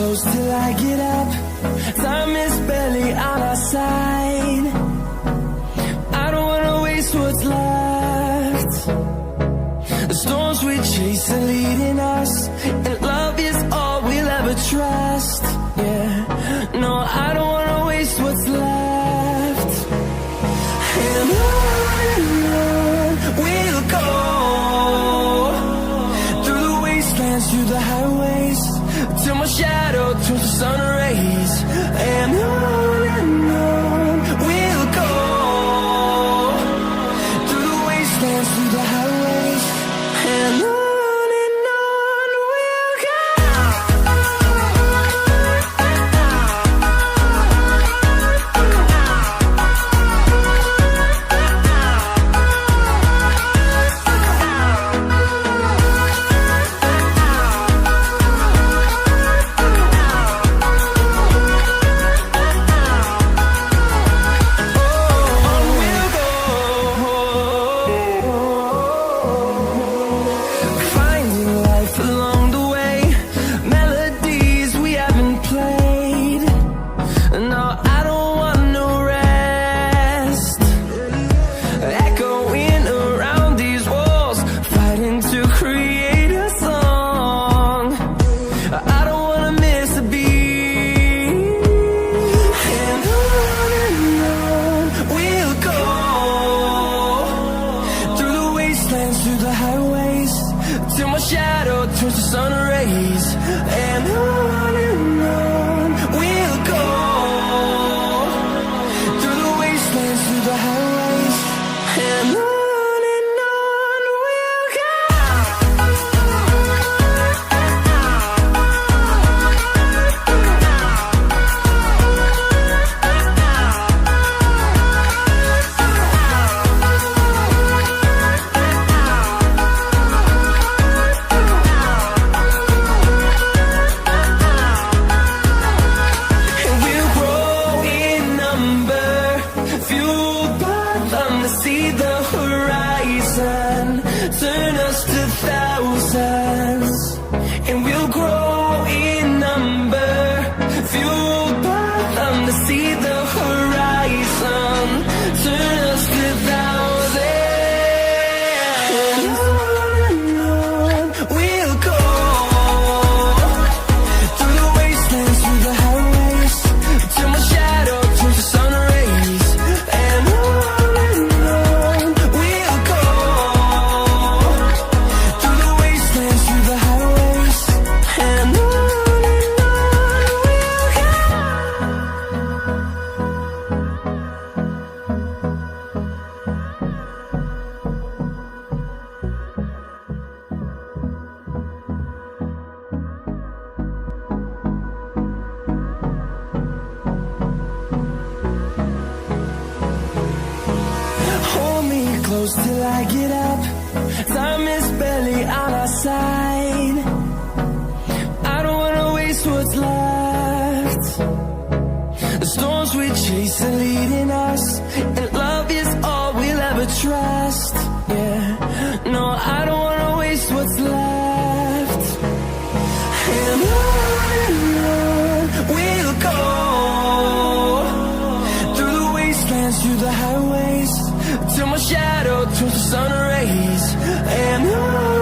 close till I get up. Time is barely on our side. I don't wanna waste what's left. The storms we chase are leading us, and love is all we'll ever trust. Yeah, no, I don't wanna waste what's left. And on we'll go, through the wastelands, through the highways, till my shadow turns to sun rays. And on we'll go, through the wastelands, through the highways, and on we'll go. Through the highways, till my shadow turns to sun rays. And on we'll go, through the wastelands, through the highways, and on we'll go. See the horizon, turn us to thousands, and we'll grow in number, fueled by them. To see the horizon, turn us to thousands, and on we'll go, through the wastelands, through the highways, till my shadow turns to sun rays. And on close till I get up. Time is barely on our side. I don't wanna waste what's left. The storms we chase are leading us, and love is all we'll ever trust. Yeah, no, I don't wanna waste what's left. And on we'll go, through the wastelands, through the highways, till my shadow turns to sun rays. And on